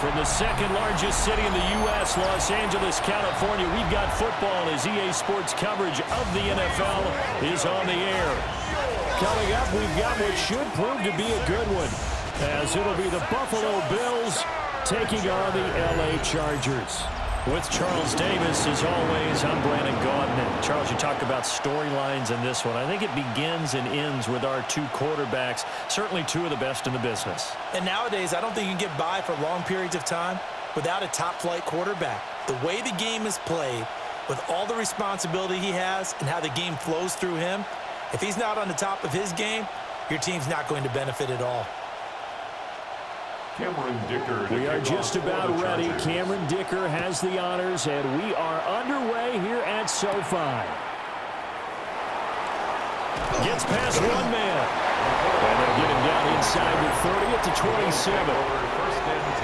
From the second largest city in the U.S., Los Angeles, California, we've got football as EA Sports coverage of the NFL is on the air. Coming up, we've got what should prove to be a good one, as it'll be the Buffalo Bills taking on the L.A. Chargers. With Charles Davis, as always, I'm Brandon Gaudin. Charles, you talked about storylines in this one. I think it begins and ends with our two quarterbacks, certainly two of the best in the business. And nowadays, I don't think you can get by for long periods of time without a top-flight quarterback. The way the game is played, with all the responsibility he has and how the game flows through him, if he's not on the top of his game, your team's not going to benefit at all. We are just about ready. Cameron Dicker has the honors, and we are underway here at SoFi. Gets past one man. And they'll get him down inside the 30 at the 27.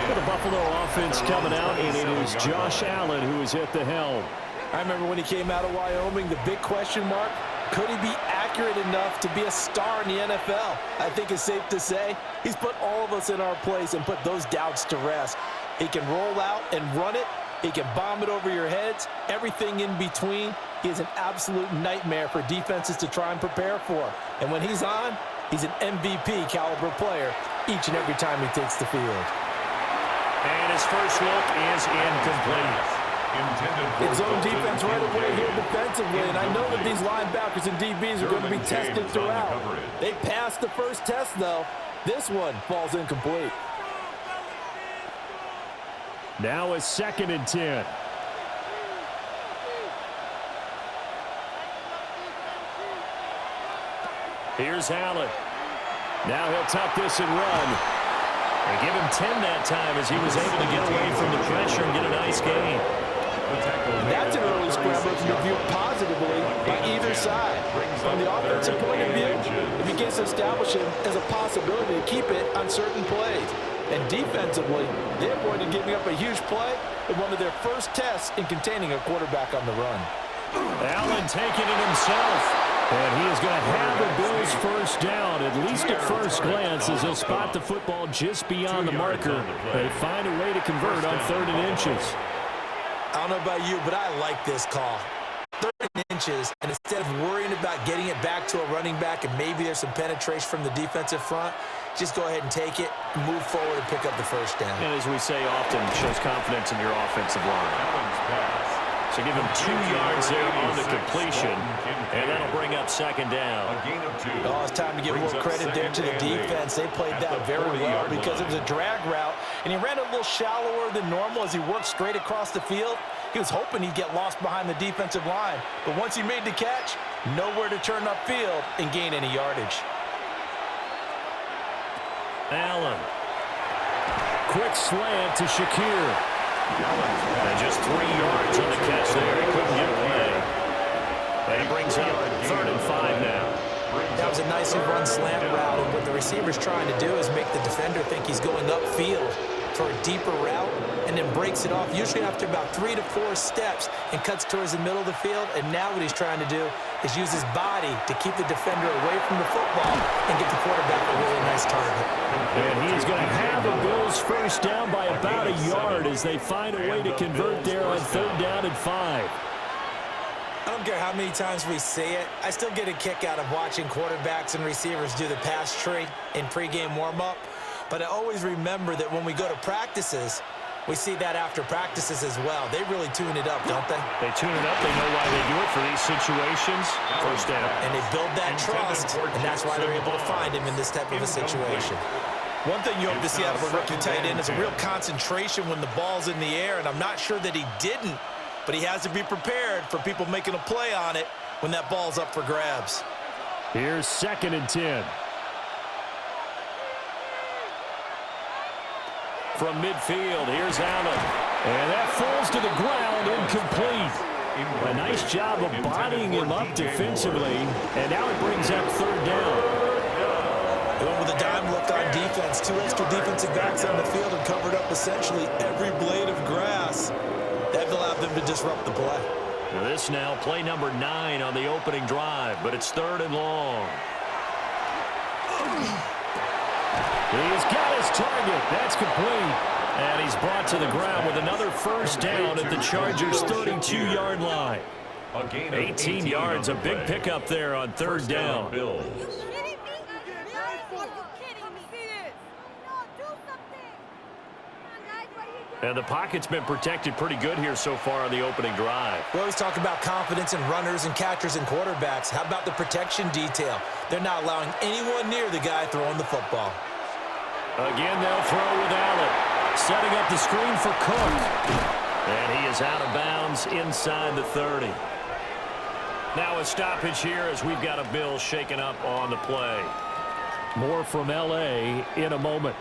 For the Buffalo offense coming out, and it is Josh Allen who is at the helm. I remember when he came out of Wyoming, the big question mark, could he be accurate enough to be a star in the NFL? I think it's safe to say he's put all of us in our place and put those doubts to rest. He can roll out and run it. He can bomb it over your heads. Everything in between. He is an absolute nightmare for defenses to try and prepare for. And when he's on, he's an MVP caliber player each and every time he takes the field. And his first look is incomplete. It's zone defense right away here defensively, and I know that these linebackers and DBs are going to be tested throughout. They passed the first test, though. This one falls incomplete. Now a 2nd and 10. Here's Allen. Now he'll tuck this and run. They give him 10 that time as he was able to get away from the pressure and get a nice gain. That's an early scramble to be viewed positively by either side. From the offensive point of view, it begins to establish him as a possibility to keep it on certain plays. And defensively, they avoided giving up a huge play in one of their first tests in containing a quarterback on the run. Allen taking it himself. And he is going to have the Bills first down, at least at first glance, as he'll spot the football just beyond the marker. They find a way to convert on 3rd and inches. I don't know about you, but I like this call. 3rd inches, and instead of worrying about getting it back to a running back and maybe there's some penetration from the defensive front, just go ahead and take it, move forward, and pick up the first down. And as we say often, shows confidence in your offensive line. So give him 2 yards there on the completion, and that'll bring up 2nd down. Oh, it's time to give more credit there to the defense. They played that very well because it was a drag route, and he ran a little shallower than normal as he worked straight across the field. He was hoping he'd get lost behind the defensive line, but once he made the catch, nowhere to turn upfield and gain any yardage. Allen. Quick slant to Shakir. And just 3 yards on the catch there. He couldn't get away. And he brings up 3rd and 5 now. That was a nicely run slant route, and what the receiver's trying to do is make the defender think he's going upfield for a deeper route, and then breaks it off, usually after about 3 to 4 steps, and cuts towards the middle of the field. And now what he's trying to do is use his body to keep the defender away from the football and get the quarterback a really nice target. And he is going to have the Bills first down by about a yard as they find a way to convert there on 3rd down and 5. I don't care how many times we say it, I still get a kick out of watching quarterbacks and receivers do the pass tree in pregame warm-up. But I always remember that when we go to practices, we see that after practices as well. They really tune it up, don't they? They tune it up. They know why they do it for these situations. First down. And they build that trust, and that's why they're able to find him in this type of a situation. One thing you hope to see out of a rookie tight end is a real concentration when the ball's in the air, and I'm not sure that he didn't, but he has to be prepared for people making a play on it when that ball's up for grabs. Here's 2nd and 10. From midfield, here's Allen. And that falls to the ground, incomplete. A nice job of bodying him up defensively, and now it brings up 3rd down. Going with a dime look on defense, 2 extra defensive backs on the field and covered up essentially every blade of grass. That allowed them to disrupt the play. Now this now play number 9 on the opening drive, but it's 3rd and long. He's got his target. That's complete. And he's brought to the ground with another first down at the Chargers' 32-yard line. 18 yards, a big pickup there on third down. And the pocket's been protected pretty good here so far on the opening drive. We always talk about confidence in runners and catchers and quarterbacks. How about the protection detail? They're not allowing anyone near the guy throwing the football. Again, they'll throw with Allen. Setting up the screen for Cook. And he is out of bounds inside the 30. Now a stoppage here as we've got a Bill shaken up on the play. More from L.A. in a moment.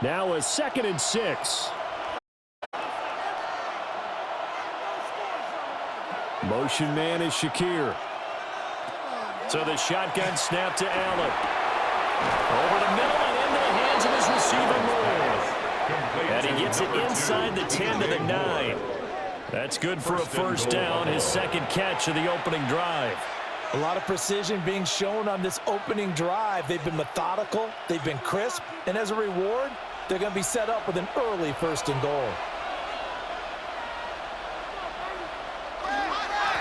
Now a 2nd and 6. Motion man is Shakir. So the shotgun snap to Allen. Over the middle and into the hands of his receiver Moore. And he gets it inside the 10 to the 9. That's good for a first down, his second catch of the opening drive. A lot of precision being shown on this opening drive. They've been methodical, they've been crisp, and as a reward, they're going to be set up with an early 1st and goal.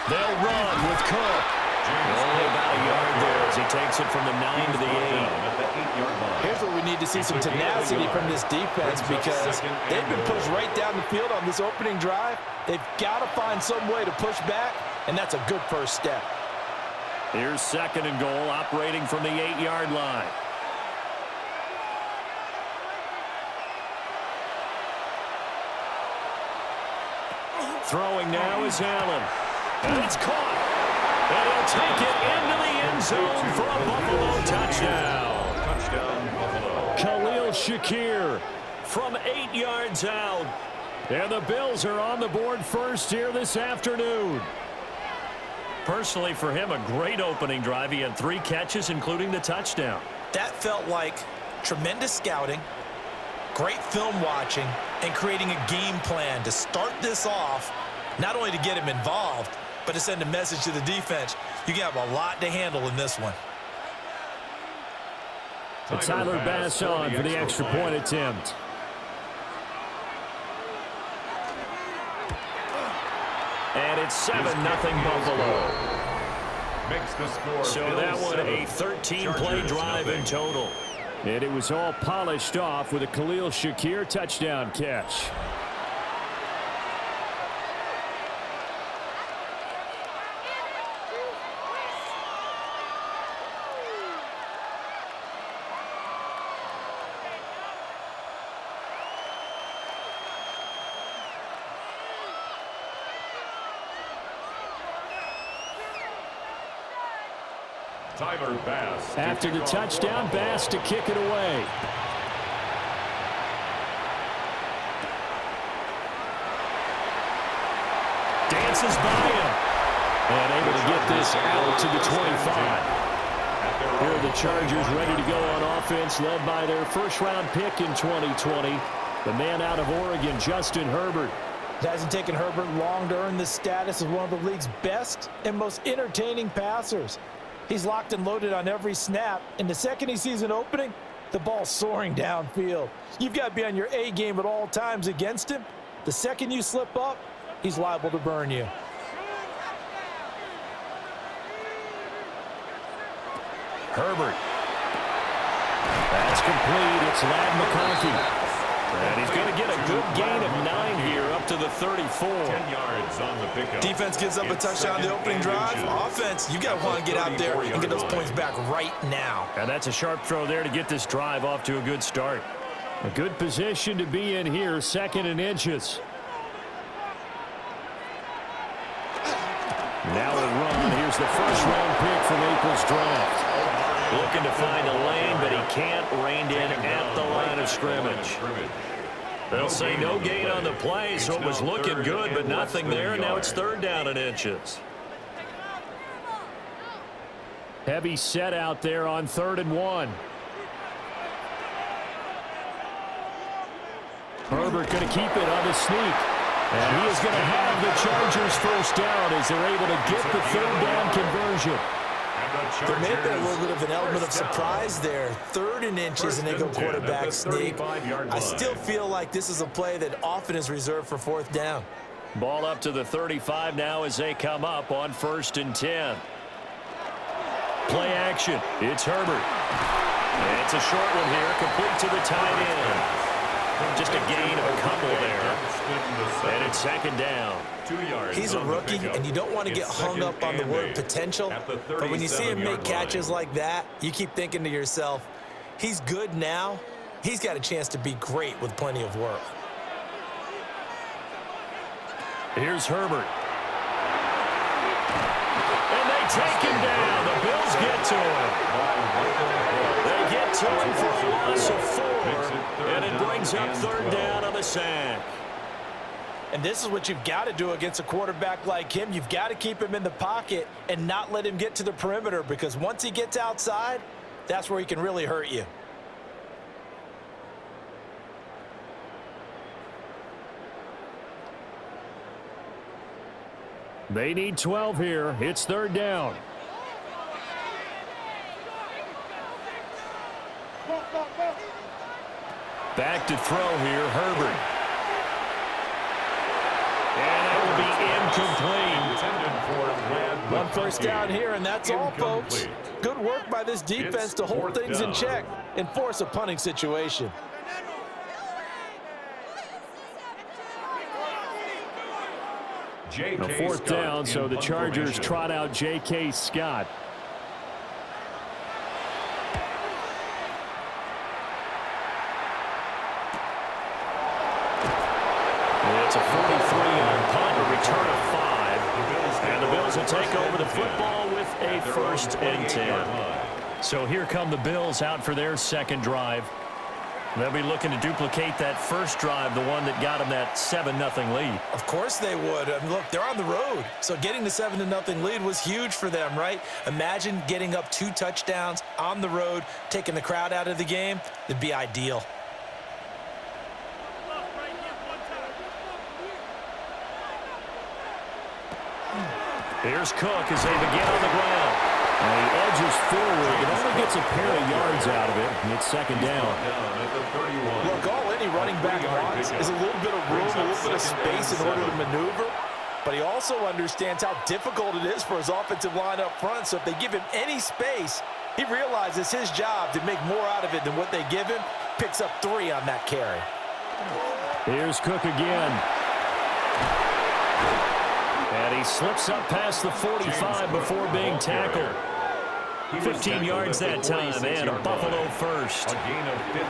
They'll run with Cook. Only about a yard there as he takes it from the 9 to the 8. Here's where we need to see some tenacity from this defense because they've been pushed right down the field on this opening drive. They've got to find some way to push back, and that's a good first step. Here's 2nd and goal, operating from the 8-yard line. Throwing now is Allen. And it's caught. And he'll take it into the end zone for a Buffalo touchdown. Touchdown, Buffalo. Khalil Shakir from 8 yards out. And the Bills are on the board first here this afternoon. Personally, for him, a great opening drive. He had 3 catches, including the touchdown. That felt like tremendous scouting, great film watching, and creating a game plan to start this off, not only to get him involved, but to send a message to the defense. You have a lot to handle in this one. Tyler Bass on for the extra point attempt. And it's 7-0 Buffalo. Makes the score. So that one a 13-play drive in total. And it was all polished off with a Khalil Shakir touchdown catch. Tyler Bass. After the touchdown, Bass to kick it away. Dances by him. And able to get this out to the 25. Here are the Chargers ready to go on offense, led by their first-round pick in 2020, the man out of Oregon, Justin Herbert. It hasn't taken Herbert long to earn this status as one of the league's best and most entertaining passers. He's locked and loaded on every snap, and the second he sees an opening, the ball's soaring downfield. You've got to be on your A game at all times against him. The second you slip up, he's liable to burn you. Herbert. That's complete. It's Ladd McConkey. And he's going to get a good gain of 9 here up to the 34. 10 yards on the pickup. Defense gives up a touchdown on the opening drive. Offense, you got to want to get out there and get those points back right now. And that's a sharp throw there to get this drive off to a good start. A good position to be in here, 2nd and inches. Now a run. Here's the first-round pick from April's draft. Looking to find a lane, but he can't rein in at the line of scrimmage. They'll say no gain on the play, so it was looking good, but nothing there, and now it's 3rd down and inches. Heavy set out there on 3rd and 1. Herbert going to keep it on the sneak. And he is going to have the Chargers first down as they're able to get the 3rd down conversion. There may have been a little bit of an element of surprise there. 3rd and inches and they go quarterback sneak. I still feel like this is a play that often is reserved for 4th down. Ball up to the 35 now as they come up on 1st and 10. Play action. It's Herbert. It's a short one here, complete to the tight end. Just a gain of a couple there. And it's 2nd down. 2 yards. He's a rookie, and you don't want to get hung up on the word potential. But when you see him make catches like that, you keep thinking to yourself, he's good now. He's got a chance to be great with plenty of work. Here's Herbert. And they take him down. The Bills get to him. They get to him for a loss of 4. And it brings up 3rd down on the sack. And this is what you've got to do against a quarterback like him. You've got to keep him in the pocket and not let him get to the perimeter, because once he gets outside, that's where he can really hurt you. They need 12 here. It's 3rd down. Back to throw here, Herbert. And that will be incomplete. One first down here, and that's all, folks. Good work by this defense to hold things in check and force a punting situation. A 4th down, so the Chargers trot out J.K. Scott. It's a 43-yard punt, a return of 5. And the Bills will take over the football with a 1st and 10. So here come the Bills out for their 2nd drive. They'll be looking to duplicate that first drive, the one that got them that 7-0 lead. Of course they would. I mean, look, they're on the road. So getting the 7-0 lead was huge for them, right? Imagine getting up 2 touchdowns on the road, taking the crowd out of the game. It'd be ideal. Here's Cook as they begin on the ground. And he edges forward, but only gets a pair of yards out of it. And it's 2nd down. Look, all any running back wants is a little bit of room, a little bit of space in order to maneuver. But he also understands how difficult it is for his offensive line up front. So if they give him any space, he realizes his job to make more out of it than what they give him. Picks up 3 on that carry. Here's Cook again. And he slips up past the 45 before being tackled. 15 yards that time, and a Buffalo first.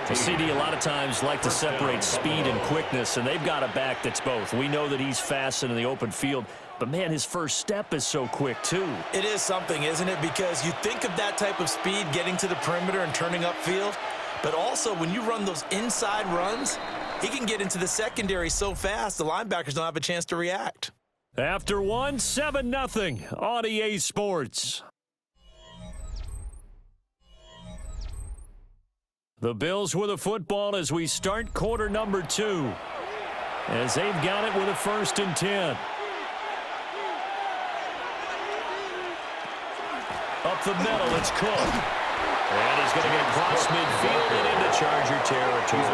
The CD a lot of times like to separate speed and quickness, and they've got a back that's both. We know that he's fast in the open field, but, man, his first step is so quick, too. It is something, isn't it? Because you think of that type of speed getting to the perimeter and turning upfield, but also when you run those inside runs, he can get into the secondary so fast the linebackers don't have a chance to react. After 1, 7-0 on EA Sports. The Bills with a football as we start quarter number 2. As they've got it with a 1st and 10. Up the middle, it's Cook. And he's going to get across midfield and into Charger territory.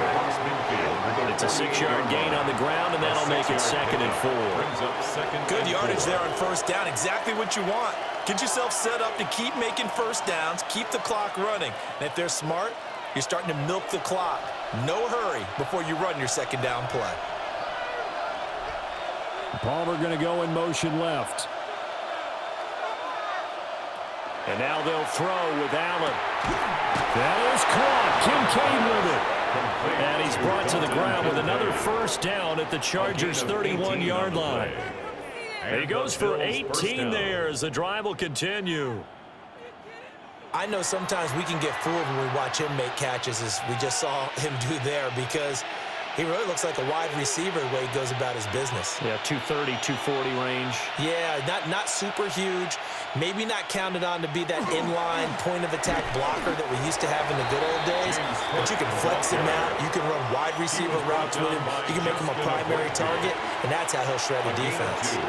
It's a 6-yard gain on the ground, and that'll make it 2nd and 4. Good yardage there on 1st down. Exactly what you want. Get yourself set up to keep making 1st downs, keep the clock running. And if they're smart, you're starting to milk the clock. No hurry before you run your 2nd down play. Palmer going to go in motion left. And now they'll throw with Allen. That is caught. Kincaid with it. And he's brought to the ground with another 1st down at the Chargers' 31-yard line. And he goes for 18 there as the drive will continue. I know sometimes we can get fooled when we watch him make catches, as we just saw him do there, because He really looks like a wide receiver the way he goes about his business. Yeah, 230, 240 range. Yeah, not super huge. Maybe not counted on to be that inline point-of-attack blocker that we used to have in the good old days. But you can flex him out. You can run wide receiver routes with him. You can make him a primary target, and that's how he'll shred a defense.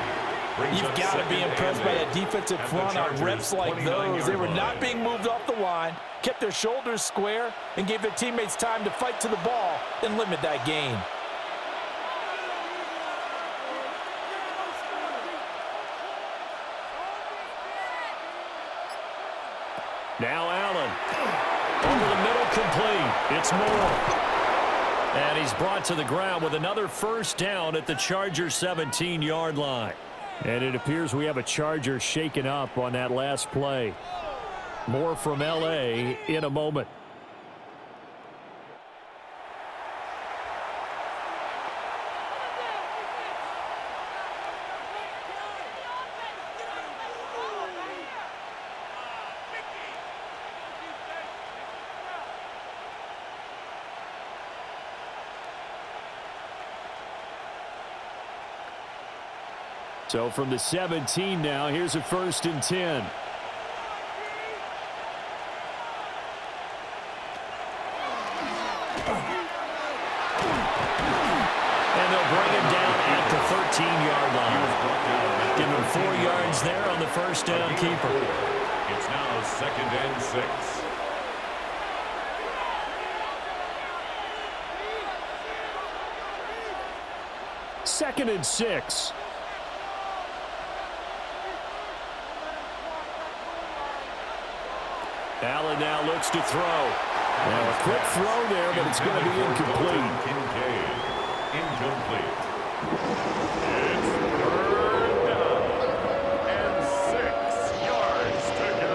You've got to be impressed by a defensive front on reps like those. They were not being moved off the line, kept their shoulders square, and gave their teammates time to fight to the ball and limit that gain. Now Allen. Over the middle, complete. It's Moore. And he's brought to the ground with another first down at the Chargers' 17-yard line. And it appears we have a Charger shaken up on that last play. More from L.A. in a moment. So from the 17 now, here's a 1st and 10. And they'll bring him down at the 13-yard line. Give him 4 yards there on the first down keeper. It's now 2nd and 6. Second and 6. Allen now looks to throw. Now a quick throw there, but it's going to be incomplete. Kincaid. Incomplete. It's 3rd down and 6 yards to go.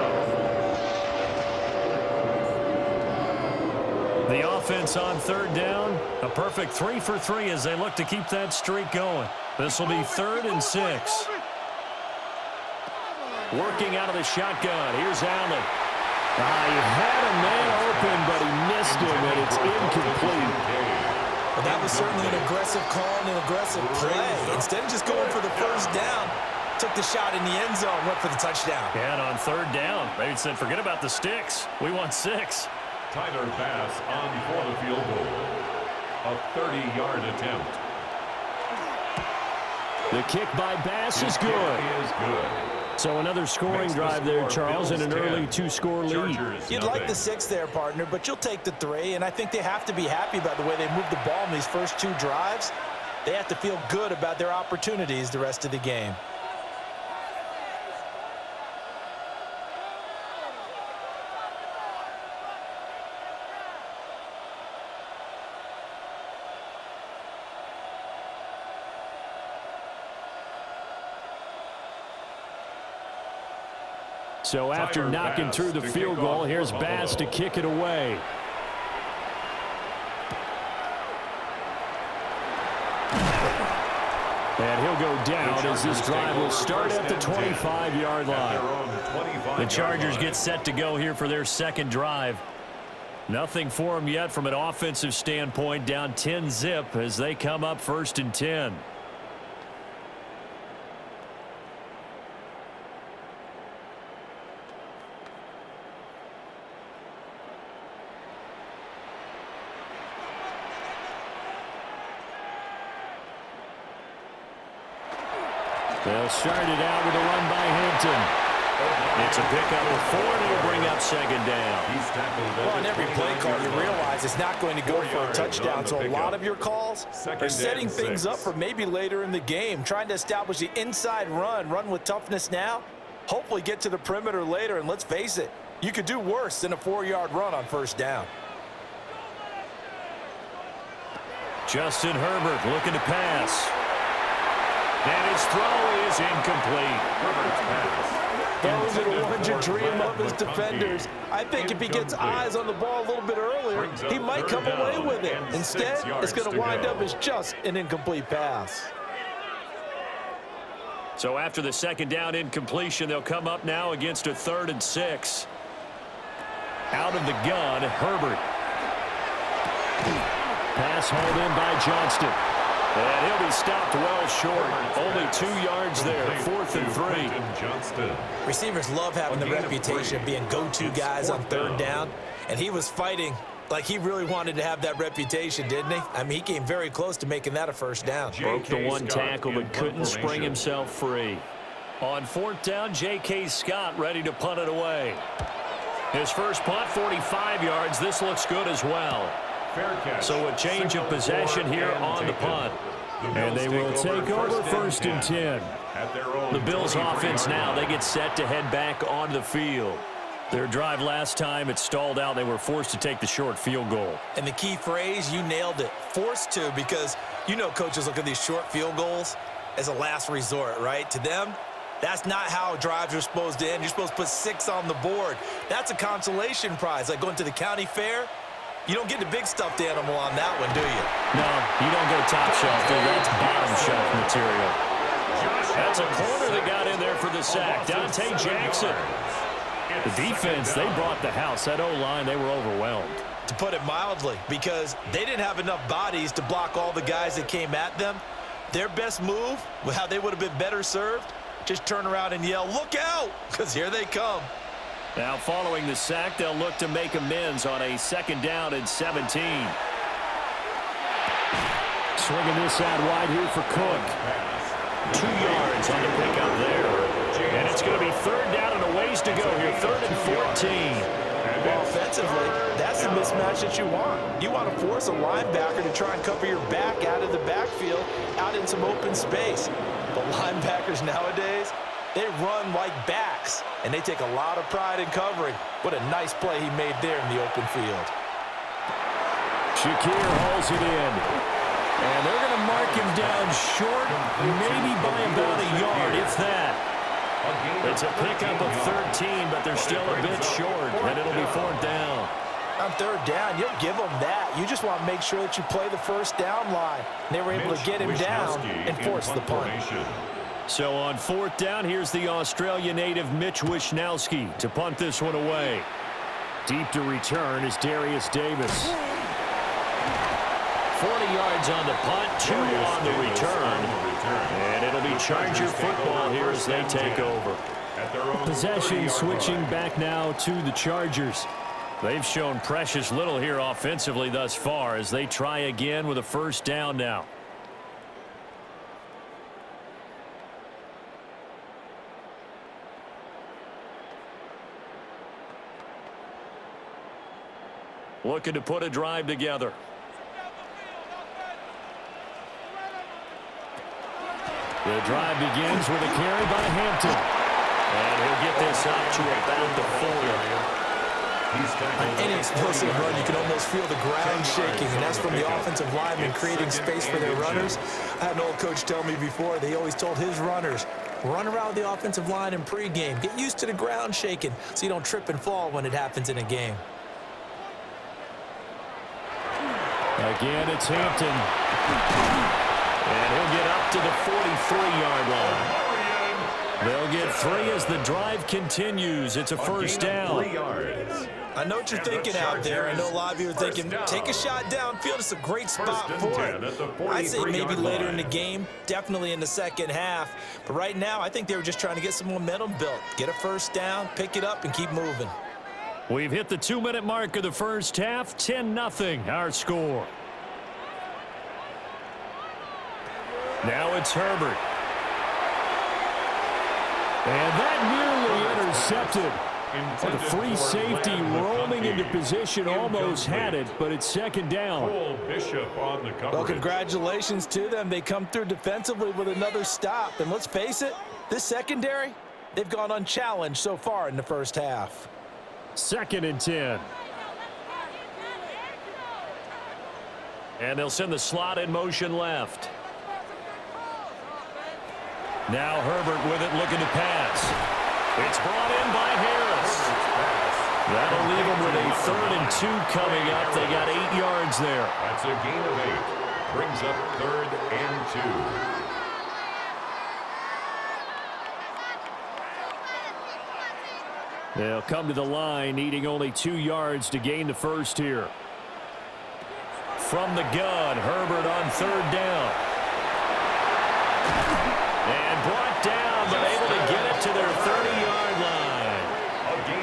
The offense on 3rd down. A perfect 3 for 3 as they look to keep that streak going. This will be 3rd and 6. Working out of the shotgun. Here's Allen. He had a man open, but he missed him, and it's incomplete. Well, that was certainly an aggressive call and an aggressive play. Instead of just going for the first down, took the shot in the end zone, went for the touchdown. And on 3rd down, they said, forget about the sticks. We want 6. Tyler Bass on for the field goal. A 30-yard attempt. The kick by Bass is good. Is good. So another scoring drive there, Charles, and an early 2-score lead. You'd like the 6 there, partner, but you'll take the 3, and I think they have to be happy about the way they moved the ball in these first 2 drives. They have to feel good about their opportunities the rest of the game. So after knocking through the field goal, here's Bass to kick it away. And he'll go down as this drive will start at the 25-yard line. The Chargers get set to go here for their second drive. Nothing for them yet from an offensive standpoint, down 10-zip as they come up 1st and 10. They'll start it out with a run by Hampton. It's a pickup of 4, and it'll bring up 2nd down. Well, on every play call, you realize it's not going to go for a touchdown, so a lot of your calls are setting things up for maybe later in the game, trying to establish the inside run with toughness now, hopefully get to the perimeter later, and let's face it, you could do worse than a 4-yard run on 1st down. Justin Herbert looking to pass. And his throw is incomplete. Herbert's pass. Those are the ones you dream of as defenders. I think if he gets eyes on the ball a little bit earlier, he might come away with it. Instead, it's going to wind up as just an incomplete pass. So after the 2nd down incompletion, they'll come up now against a 3rd and 6. Out of the gun, Herbert. Pass hauled in by Johnston. And he'll be stopped well short. Only 2 yards there. 4th and 3. Receivers love having the reputation of being go-to guys on 3rd down. And he was fighting like he really wanted to have that reputation, didn't he? I mean, he came very close to making that a 1st down. Broke the 1 tackle but couldn't spring himself free. On 4th down, J.K. Scott ready to punt it away. His first punt, 45 yards. This looks good as well. So a change of possession here on the punt. And they will take over 1st and 10. The Bills offense now, they get set to head back onto the field. Their drive last time, it stalled out. They were forced to take the short field goal. And the key phrase, you nailed it, forced to, because you know coaches look at these short field goals as a last resort, right? To them, that's not how drives are supposed to end. You're supposed to put 6 on the board. That's a consolation prize, like going to the county fair. You don't get the big stuffed animal on that one, do you? No, you don't go top shelf, dude. That's bottom shelf material. That's a corner that got in there for the sack. Dante Jackson. The defense, they brought the house. That O-line, they were overwhelmed. To put it mildly, because they didn't have enough bodies to block all the guys that came at them. Their best move, how they would have been better served, just turn around and yell, "Look out!" Because here they come. Now following the sack, they'll look to make amends on a 2nd down and 17. Swinging this out wide here for Cook. 2 yards on the pickup there. And it's going to be 3rd down and a ways to go here. 3rd and 14. Well, offensively, that's the mismatch that you want. You want to force a linebacker to try and cover your back out of the backfield, out in some open space. But linebackers nowadays, they run like backs, and they take a lot of pride in covering. What a nice play he made there in the open field. Shakir hauls it in. And they're going to mark him down short, maybe by about a yard, if that. It's a pickup of 13, but they're still a bit short, and it'll be 4th down. On 3rd down, you'll give them that. You just want to make sure that you play the 1st down line. They were able to get him down and force the punt. So on 4th down, here's the Australia native Mitch Wishnowsky to punt this one away. Deep to return is Darius Davis. 40 yards on the punt, 2 on the return. And it'll be Charger football here as they take over. Possession switching back now to the Chargers. They've shown precious little here offensively thus far as they try again with a 1st down now. Looking to put a drive together. The drive begins with a carry by Hampton. And he'll get this up to about the 40. On any explosive run, you can almost feel the ground shaking, and that's from the offensive linemen creating space for their runners. I had an old coach tell me before, they always told his runners, run around the offensive line in pregame. Get used to the ground shaking so you don't trip and fall when it happens in a game. Again, it's Hampton. And he'll get up to the 43-yard line. They'll get 3 as the drive continues. It's a 1st down. 3 yards. I know what you're thinking out there. I know a lot of you are thinking, take a shot downfield. It's a great spot for it. I'd say maybe later in the game, definitely in the 2nd half. But right now, I think they were just trying to get some momentum built. Get a 1st down, pick it up, and keep moving. We've hit the 2-minute mark of the 1st half. 10-0 our score. Now it's Herbert. And that nearly intercepted. The free safety roaming into position, almost had it, but it's 2nd down. Well, congratulations to them. They come through defensively with another stop. And let's face it, this secondary, they've gone unchallenged so far in the 1st half. 2nd and 10. And they'll send the slot in motion left. Now Herbert with it, looking to pass. It's brought in by Harris. That'll leave them with a 3rd and 2 coming up. They got 8 yards there. That's a gain of 8. Brings up 3rd and 2. They'll come to the line, needing only 2 yards to gain the 1st here. from the gun. Herbert on third down. And brought down, but able to get it to their 30-yard line.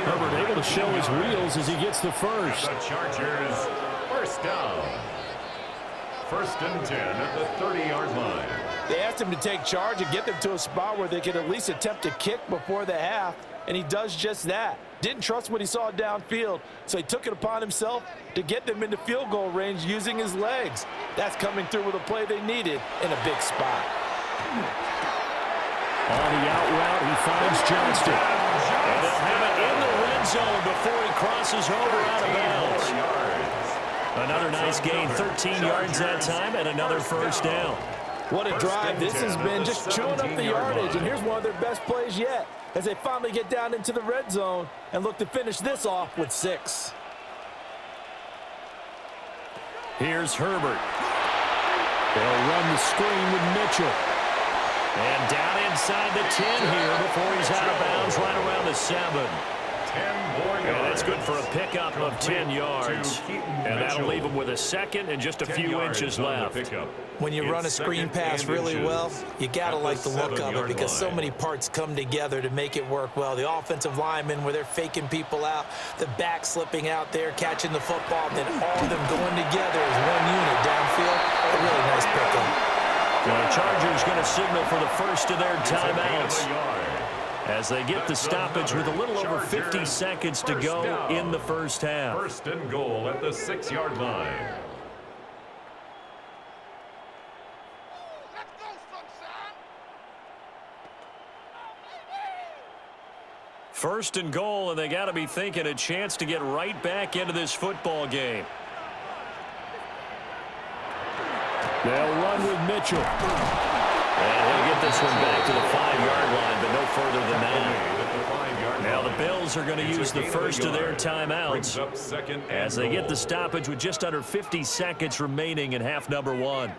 Herbert able to show his wheels as he gets the first. The Chargers, first down. First and 10 at the 30-yard line. They asked him to take charge and get them to a spot where they could at least attempt to kick before the half, and he does just that. Didn't trust what he saw downfield, so he took it upon himself to get them into field goal range using his legs. That's coming through with a play they needed in a big spot. On the out route, he finds Johnston. And they'll have it in the red zone before he crosses over out of bounds. Another nice gain, 13 yards that time, and another first down. What a drive this has been, just chewing up the yardage, and here's one of their best plays yet as they finally get down into the red zone and look to finish this off with 6. Here's Herbert. They'll run the screen with Mitchell. And down inside the 10 here before he's out of bounds right around the 7. 10 more yards. And that's good for a pickup of 10 yards. And that'll leave him with a second and just a few inches left. When you run a screen pass really well, you got to like the look of it because so many parts come together to make it work well. The offensive linemen where they're faking people out, the back slipping out there, catching the football, and then all of them going together as one unit downfield. A really nice pickup. The Chargers going to signal for the first of their timeouts as they get the stoppage with a little over 50 seconds to go in the first half. First and goal at the 6-yard line. First and goal, and they got to be thinking a chance to get right back into this football game. They'll run with Mitchell. And he'll get this one back to the 5-yard line, but no further than that. Now the Bills are going to use the first of their timeouts as they get the stoppage with just under 50 seconds remaining in half number 1.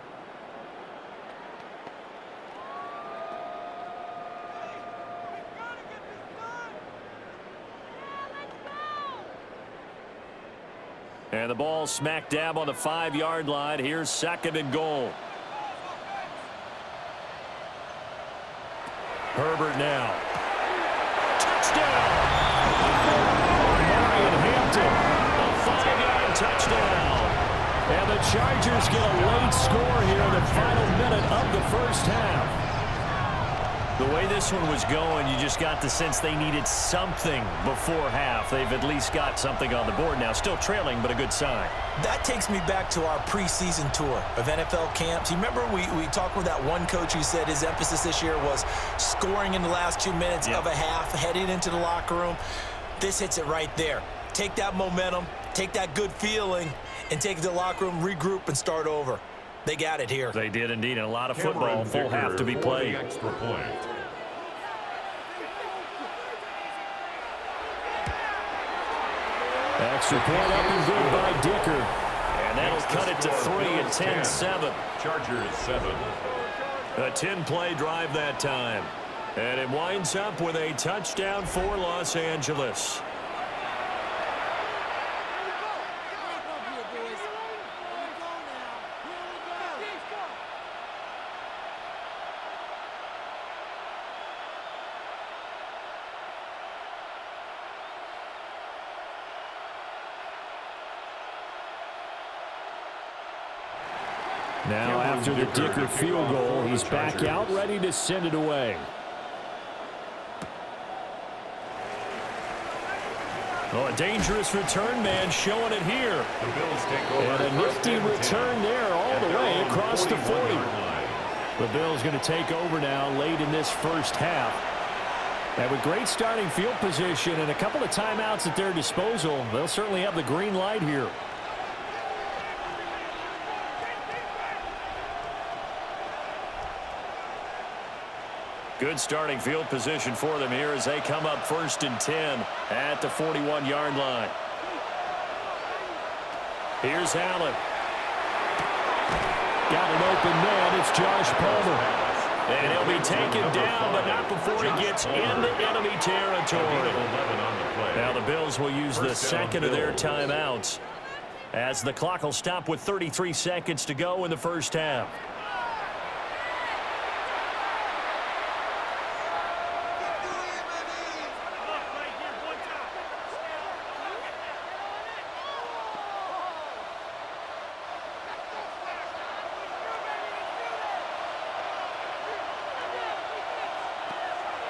And the ball smack dab on the 5-yard line. Here's second and goal. Herbert now. Touchdown! Marion Hampton. A 5-yard touchdown. And the Chargers get a late score here in the final minute of the first half. The way this one was going, you just got the sense they needed something before half. They've at least got something on the board now. Still trailing, but a good sign. That takes me back to our preseason tour of NFL camps. You remember we talked with that one coach who said his emphasis this year was scoring in the last 2 minutes of a half, heading into the locker room. This hits it right there. Take that momentum, take that good feeling, and take it to the locker room, regroup, and start over. They got it here. They did indeed, and a lot of football, full half to be played. Extra point. Extra point up and good by Dicker. And that'll cut it to 3 at 10-7. Chargers 7. A 10-play drive that time. And it winds up with a touchdown for Los Angeles. Now after the Dicker field goal, he's back out ready to send it away. Oh, a dangerous return man showing it here. The Bills take over. And a nifty return there all the way across the 40. The Bills going to take over now late in this first half. And with great starting field position and a couple of timeouts at their disposal, they'll certainly have the green light here. Good starting field position for them here as they come up first and 10 at the 41-yard line. Here's Allen. Got an open man. It's Josh Palmer. And he'll be taken down, but not before he gets into enemy territory. Now the Bills will use the second of their timeouts. as the clock will stop with 33 seconds to go in the first half.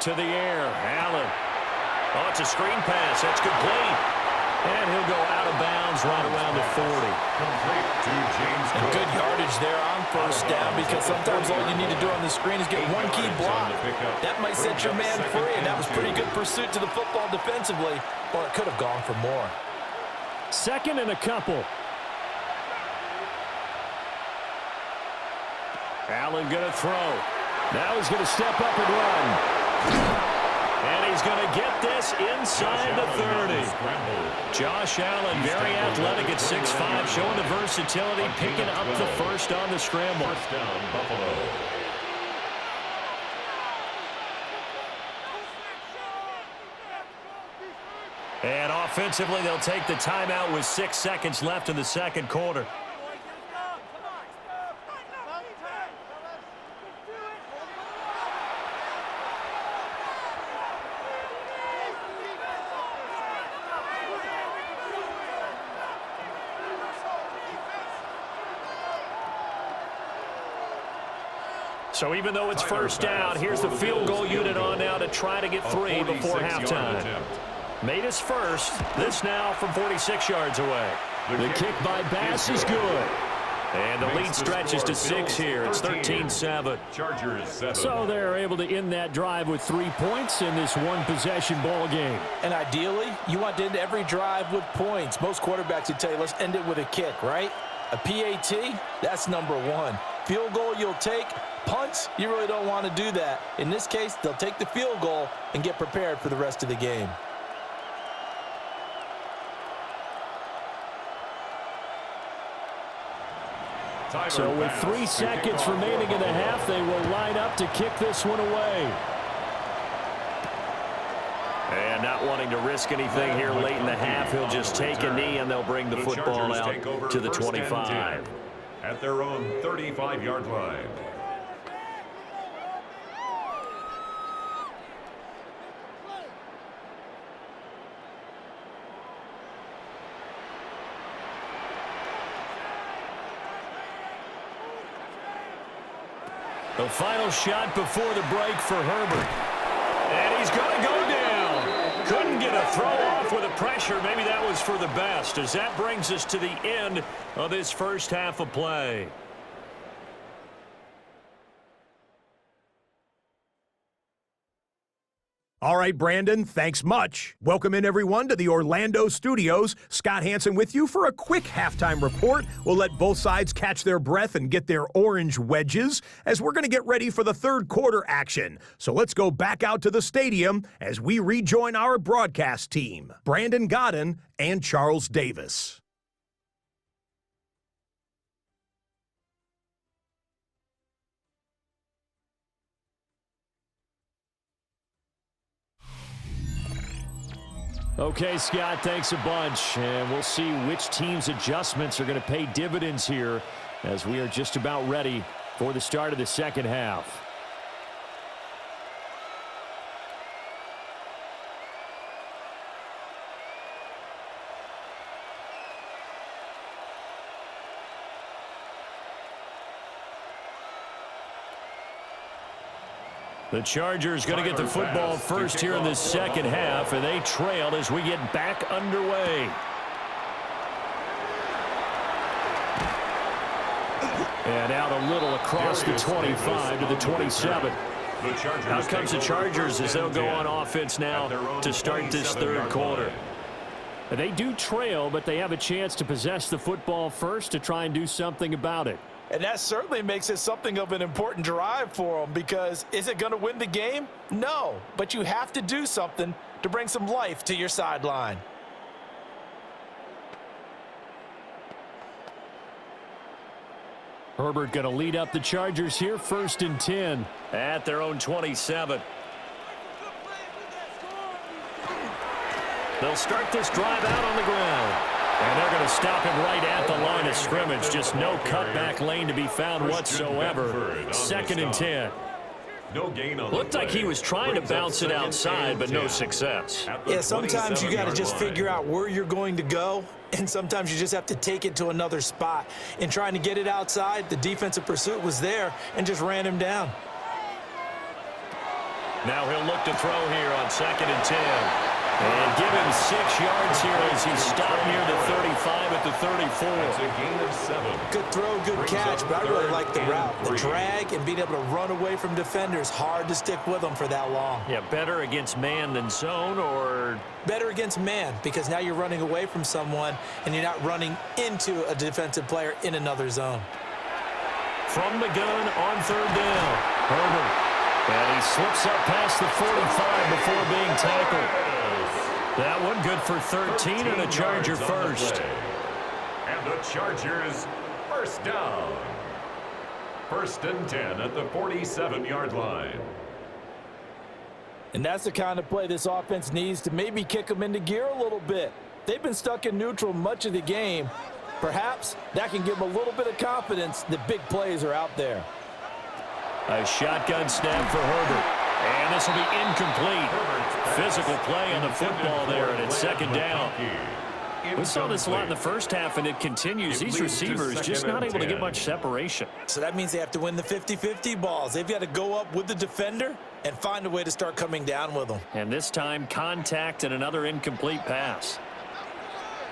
To the air, Allen. Oh, it's a screen pass. That's complete. And he'll go out of bounds right around the 40. Complete to James And good yardage there on first down, because sometimes all you need to do on the screen is get one key block. That might set your man free, and that was pretty good pursuit to the football defensively, or it could have gone for more. Second and a couple. Allen going to throw. Now he's going to step up and run. And he's going to get this inside the 30. Josh Allen, very athletic at 6'5", showing the versatility, picking up the first on the scramble. First down, Buffalo. And offensively, they'll take the timeout with 6 seconds left in the second quarter. So even though it's first down, here's the field goal unit on now to try to get 3 before halftime. Made his first. This now from 46 yards away. The kick by Bass is good. And the lead stretches to 6 here. It's 13-7. Chargers 7. So they're able to end that drive with 3 points in this one-possession ball game. And ideally, you want to end every drive with points. Most quarterbacks would tell you, let's end it with a kick, right? A PAT, that's number 1. Field goal you'll take. Punts, you really don't want to do that. In this case, they'll take the field goal and get prepared for the rest of the game. So with 3 seconds remaining in the half, they will line up to kick this one away. And not wanting to risk anything here late in the half, he'll just take a knee and they'll bring the football out to the 25. At their own 35-yard line. The final shot before the break for Herbert. And he's going to go down. Couldn't get a throw off with the pressure. Maybe that was for the best, as that brings us to the end of this first half of play. All right, Brandon, thanks much. Welcome in, everyone, to the Orlando studios. Scott Hansen with you for a quick halftime report. We'll let both sides catch their breath and get their orange wedges as we're going to get ready for the third quarter action. So let's go back out to the stadium as we rejoin our broadcast team, Brandon Godden and Charles Davis. Okay, Scott, thanks a bunch. And we'll see which team's adjustments are going to pay dividends here as we are just about ready for the start of the second half. The Chargers going to get the football first here in the second half, and they trail as we get back underway. And out a little across the 25 to the 27. Out comes the Chargers as they'll go on offense now to start this third quarter. They do trail, but they have a chance to possess the football first to try and do something about it. And that certainly makes it something of an important drive for them, because is it going to win the game? No, but you have to do something to bring some life to your sideline. Herbert going to lead up the Chargers here, 1st and 10 at their own 27. They'll start this drive out on the ground. And they're going to stop him right at the line of scrimmage. Just no cutback lane to be found whatsoever. 2nd and 10. No gain on Looked like he was trying to bounce it outside, but no success. Yeah, sometimes you got to just figure out where you're going to go, and sometimes you just have to take it to another spot. In trying to get it outside, the defensive pursuit was there and just ran him down. Now he'll look to throw here on 2nd and 10. And give him 6 yards here as he stopped near the 35 at the 34. It's a gain of 7. Good throw, good catch, but I really like the route. The drag and being able to run away from defenders, hard to stick with them for that long. Yeah, better against man than zone, or? Better against man, because now you're running away from someone and you're not running into a defensive player in another zone. From the gun on 3rd down. Herbert. And he slips up past the 45 before being tackled. That one good for 13 and a Charger first. And the Chargers first down. 1st and 10 at the 47-yard line. And that's the kind of play this offense needs to maybe kick them into gear a little bit. They've been stuck in neutral much of the game. Perhaps that can give them a little bit of confidence that big plays are out there. A shotgun snap for Herbert. And this will be incomplete. Physical play on the football there, and it's 2nd down. We saw this a lot in the first half, and it continues. These receivers just not able to get much separation. So that means they have to win the 50-50 balls. They've got to go up with the defender and find a way to start coming down with them. And this time, contact and another incomplete pass.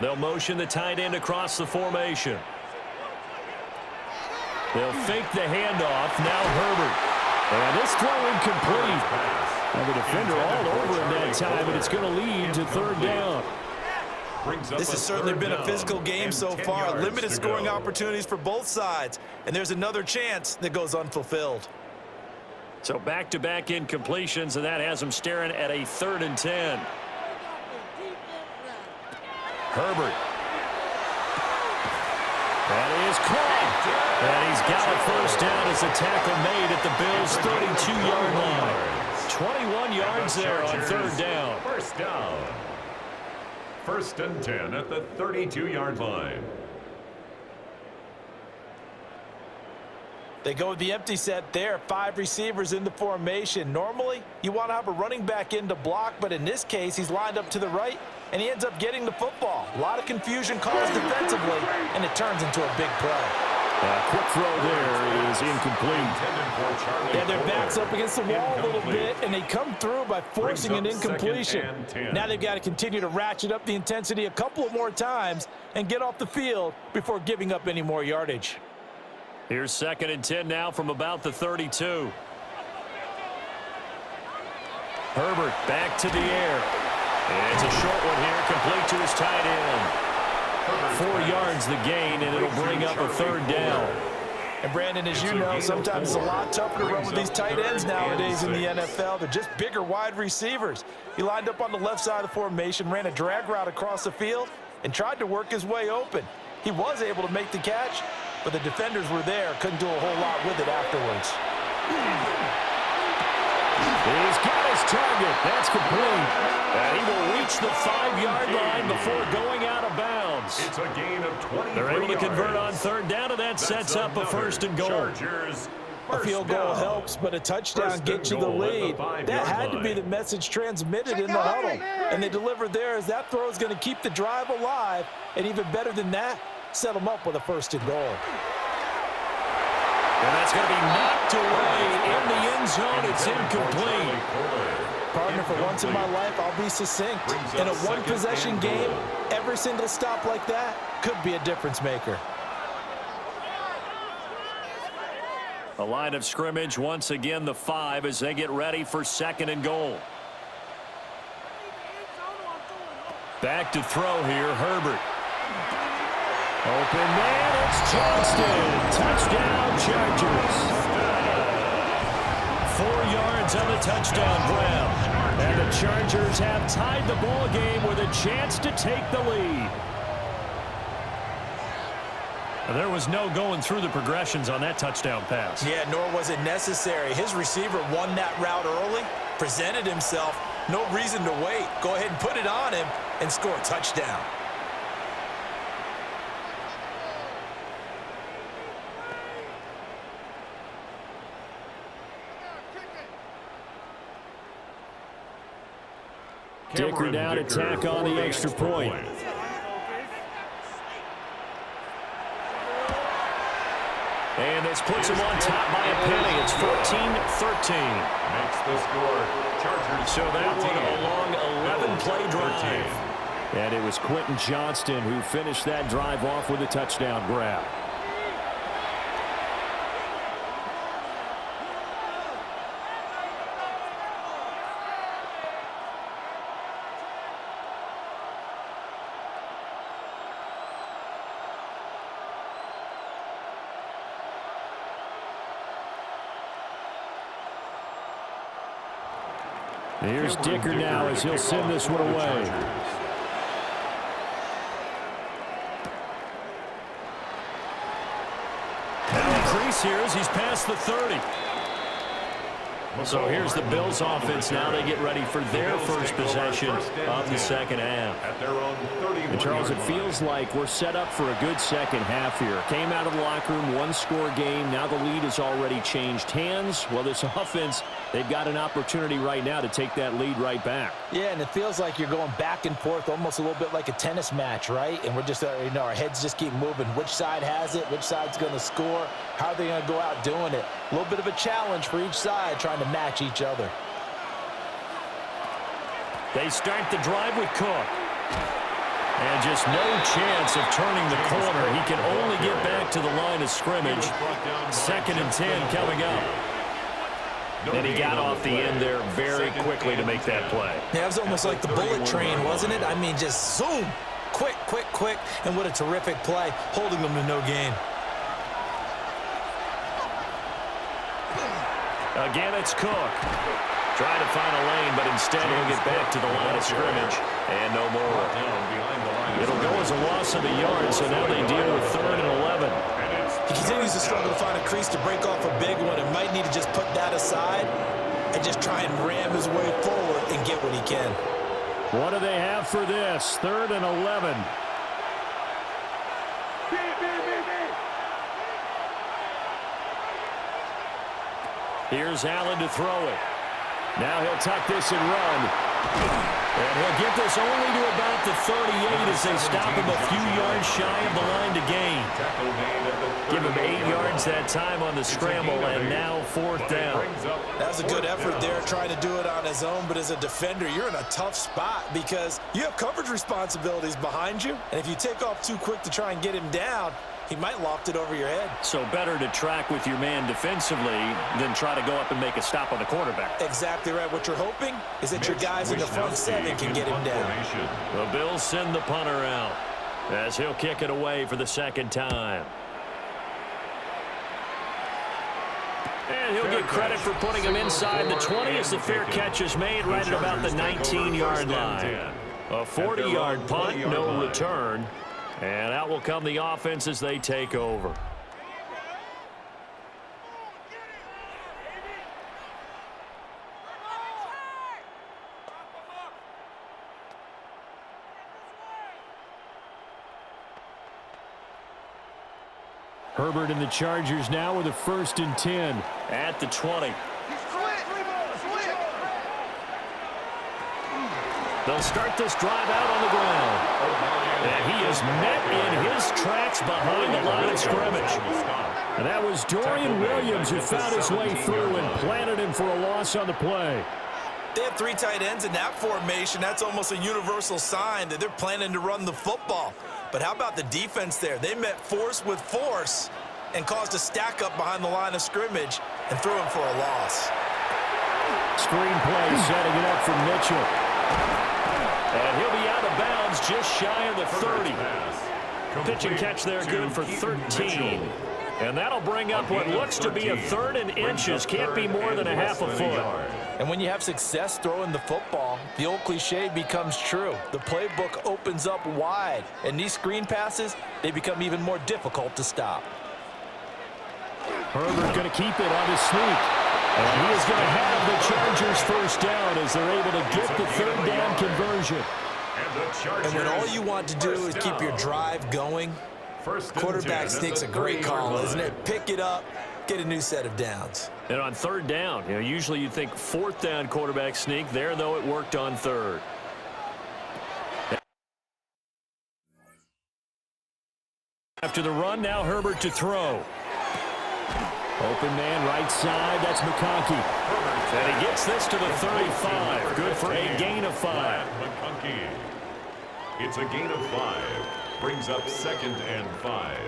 They'll motion the tight end across the formation. They'll fake the handoff. Now Herbert. And this throw incomplete. And the defender all over him that time, and it's going to lead to 3rd down. This has certainly been a physical game so far. Limited scoring opportunities for both sides. And there's another chance that goes unfulfilled. So back-to-back incompletions, and that has him staring at a 3rd and 10. Herbert. That is caught. And he's got a first down as the tackle made at the Bills' 32-yard line. 21 yards there on 3rd down. First down. 1st and 10 at the 32-yard line. They go with the empty set there. 5 receivers in the formation. Normally, you want to have a running back in to block, but in this case, he's lined up to the right, and he ends up getting the football. A lot of confusion caused defensively, and it turns into a big play. Quick throw there is incomplete. Yeah, their back's up against the wall a little bit, and they come through by forcing an incompletion. Now they've got to continue to ratchet up the intensity a couple of more times and get off the field before giving up any more yardage. Here's 2nd and 10 now from about the 32. Herbert back to the air. And it's a short one here, complete to his tight end. 4 yards the gain, and it'll bring up a 3rd down. And Brandon, as you know, sometimes it's a lot tougher to run with these tight ends nowadays in the NFL. They're just bigger wide receivers. He lined up on the left side of the formation, ran a drag route across the field, and tried to work his way open. He was able to make the catch, but the defenders were there, couldn't do a whole lot with it afterwards. He's got his target. That's complete. And he will reach the 5-yard line before going out of bounds. It's a gain of 20. They're able to convert on 3rd down, and that sets up a 1st and goal. Chargers. A field goal helps, but a touchdown gets you the lead. That had to be the message transmitted in the huddle. And they delivered there as that throw is going to keep the drive alive. And even better than that, set them up with a 1st and goal. And that's going to be knocked away in the end zone. It's incomplete. Partner, for once in my life, I'll be succinct. In a one-possession game, every single stop like that could be a difference maker. The line of scrimmage, once again, the 5 as they get ready for 2nd and goal. Back to throw here, Herbert. Open man, it's Johnston. Touchdown, Chargers. 4 yards on the touchdown ground. And the Chargers have tied the ball game with a chance to take the lead. And there was no going through the progressions on that touchdown pass. Yeah, nor was it necessary. His receiver won that route early, presented himself. No reason to wait. Go ahead and put it on him and score a touchdown. Dicker now to tack on the extra point. And this puts him on top by a penny. It's 14-13. Makes the score. Chargers. So that one a long 11-play drive. And it was Quentin Johnston who finished that drive off with a touchdown grab. Here's Dicker now as he'll send this one away. Now increase here as he's past the 30. So here's the Bills offense now. They get ready for their first possession of the second half. And Charles, it feels like we're set up for a good second half here. Came out of the locker room, one-score game. Now the lead has already changed hands. Well, this offense, they've got an opportunity right now to take that lead right back. Yeah, and it feels like you're going back and forth almost a little bit like a tennis match, right? And we're just, our heads just keep moving. Which side has it? Which side's going to score? How are they going to go out doing it? A little bit of a challenge for each side trying to match each other. They start the drive with Cook. And just no chance of turning the corner. He can only get back to the line of scrimmage. 2nd and 10 coming up. And he got off the end there very quickly to make that play. Yeah, it was almost like the bullet train, wasn't it? I mean, just zoom. Quick, quick, quick. And what a terrific play, holding them to no gain. Again, it's Cook. Trying to find a lane, but instead he'll get back to the line of scrimmage. And no more. It'll go as a loss of a yard, so now they deal with 3rd and 11. He continues to struggle to find a crease to break off a big one and might need to just put that aside and just try and ram his way forward and get what he can. What do they have for this? 3rd and 11. Here's Allen to throw it. Now he'll tuck this and run. And he'll get this only to about the 38 as they stop him a few yards shy of the line to gain. Give him 8 yards that time on the scramble, and now 4th down. That was a good effort there trying to do it on his own, but as a defender, you're in a tough spot because you have coverage responsibilities behind you, and if you take off too quick to try and get him down, he might loft it over your head. So better to track with your man defensively than try to go up and make a stop on the quarterback. Exactly right. What you're hoping is that your guys in the front 7 can get him down. The Bills send the punter out as he'll kick it away for the 2nd time. And he'll get credit for putting him inside the 20 as the fair catch is made right at about the 19-yard line. A 40-yard punt, no return. And out will come the offense as they take over. Herbert and the Chargers now with a 1st and 10 at the 20. They'll start this drive out on the ground. And he is met in his tracks behind the line of scrimmage. And that was Dorian Williams who found his way through and planted him for a loss on the play. They have 3 tight ends in that formation. That's almost a universal sign that they're planning to run the football. But how about the defense there? They met force with force and caused a stack up behind the line of scrimmage and threw him for a loss. Screen play setting it up for Mitchell. And he'll be out of bounds just shy of the 30. Pitch and catch there good for 13. And that'll bring up what looks to be a 3rd and inches. Can't be more than a half a foot. And when you have success throwing the football, the old cliche becomes true. The playbook opens up wide. And these screen passes, they become even more difficult to stop. Herbert going to keep it on his sneak. And he is going to have the Chargers 1st down as they're able to get the 3rd down conversion. And when all you want to do is keep your drive going, quarterback sneak's a great call, isn't it? Pick it up, get a new set of downs. And on 3rd down, usually you think 4th down quarterback sneak. There, though, it worked on 3rd. After the run, now Herbert to throw. Open man right side, that's McConkey. And he gets this to the 35. Good for a gain of 5. McConkey. It's a gain of 5. Brings up 2nd and 5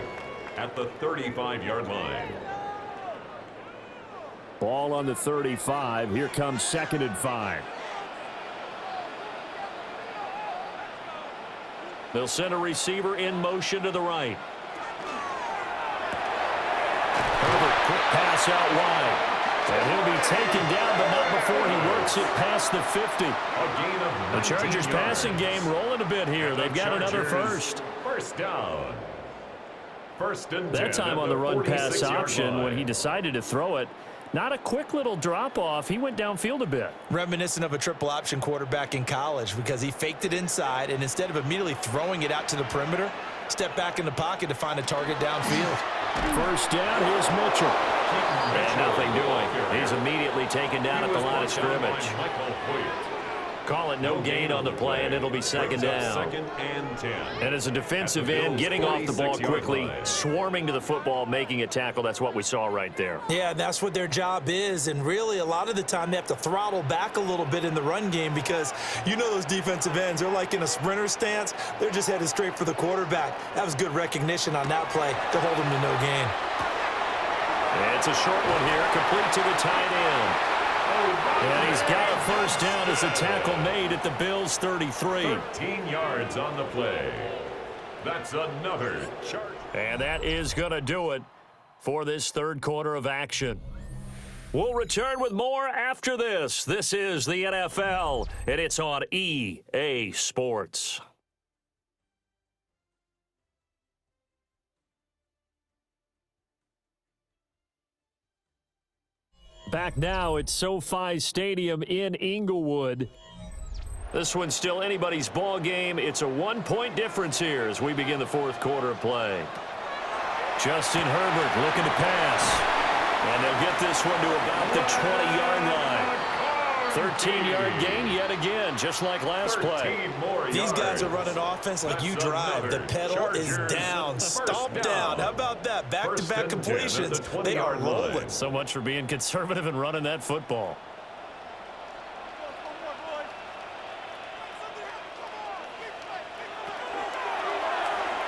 at the 35-yard line. Ball on the 35. Here comes 2nd and 5. They'll send a receiver in motion to the right. Herbert, quick pass out wide. And he'll be taken down, but not before he works it past the 50. The Chargers passing game rolling a bit here. They've got another first. First down. First and 10. That time on the run pass option when he decided to throw it. Not a quick little drop-off. He went downfield a bit. Reminiscent of a triple option quarterback in college because he faked it inside, and instead of immediately throwing it out to the perimeter, stepped back in the pocket to find a target downfield. First down, here's Mitchell. And nothing doing. He's immediately taken down at the line of scrimmage. Call it no gain on the play, and it'll be 2nd down. 2nd and 10. And as a defensive end, getting off the ball quickly, swarming to the football, making a tackle, that's what we saw right there. Yeah, that's what their job is, and really a lot of the time they have to throttle back a little bit in the run game because you know those defensive ends, they're like in a sprinter stance. They're just headed straight for the quarterback. That was good recognition on that play to hold him to no gain. It's a short one here, complete to the tight end. And he's got a first down as a tackle made at the Bills' 33. 13 yards on the play. That's another charge. And that is going to do it for this third quarter of action. We'll return with more after this. This is the NFL, and it's on EA Sports. Back now at SoFi Stadium in Inglewood. This one's still anybody's ball game. It's a 1-point difference here as we begin the fourth quarter of play. Justin Herbert looking to pass. And they'll get this one to about the 20-yard line. 13-yard gain yet again, just like last play. These guys are running offense like you drive. The pedal is down, stomp down. How about that? Back-to-back completions. They are rolling. So much for being conservative and running that football.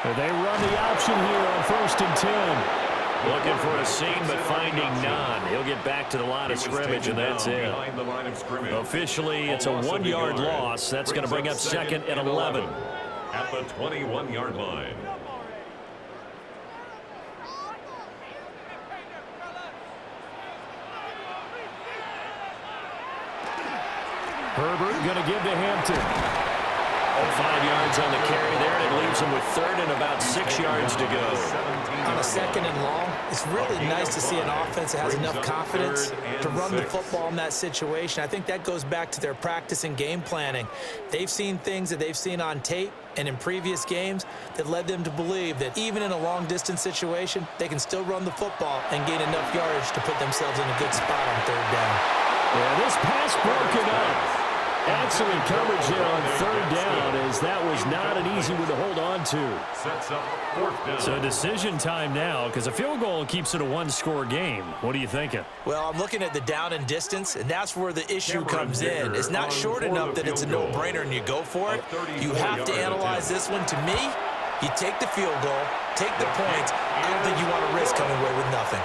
They run the option here on 1st and 10. Looking for a seam, but finding none. He'll get back to the line of scrimmage, and that's it. Officially, it's a 1-yard loss. That's going to bring up 2nd and 11. At the 21-yard line. Herbert going to give to Hampton. 5 yards on the carry there, and it leaves him with 3rd and about 6 yards to go. On a 2nd and long, it's really nice to see an offense that has enough confidence to run the football in that situation. I think that goes back to their practice and game planning. They've seen things that they've seen on tape and in previous games that led them to believe that even in a long-distance situation, they can still run the football and gain enough yardage to put themselves in a good spot on 3rd down. Yeah, this pass broken up. Excellent coverage there on 3rd down, as that was not an easy one to hold on to. Sets up 4th down. So decision time now, because a field goal keeps it a 1-score game. What are you thinking? Well, I'm looking at the down and distance, and that's where the issue comes in. It's not short enough that it's a no-brainer and you go for it. You have to analyze this one. To me, you take the field goal, take the points. I don't think you want to risk coming away with nothing.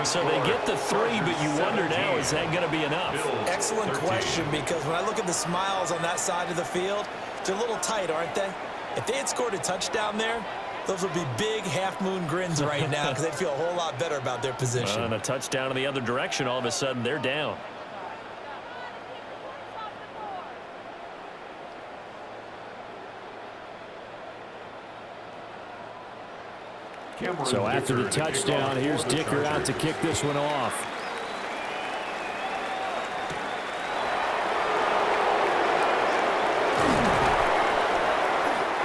So they get the 3, but you wonder now, is that going to be enough? Excellent question, because when I look at the smiles on that side of the field, they're a little tight, aren't they? If they had scored a touchdown there, those would be big half-moon grins right now because they'd feel a whole lot better about their position. And a touchdown in the other direction, all of a sudden they're down. So after the touchdown, here's Dicker out to kick this one off.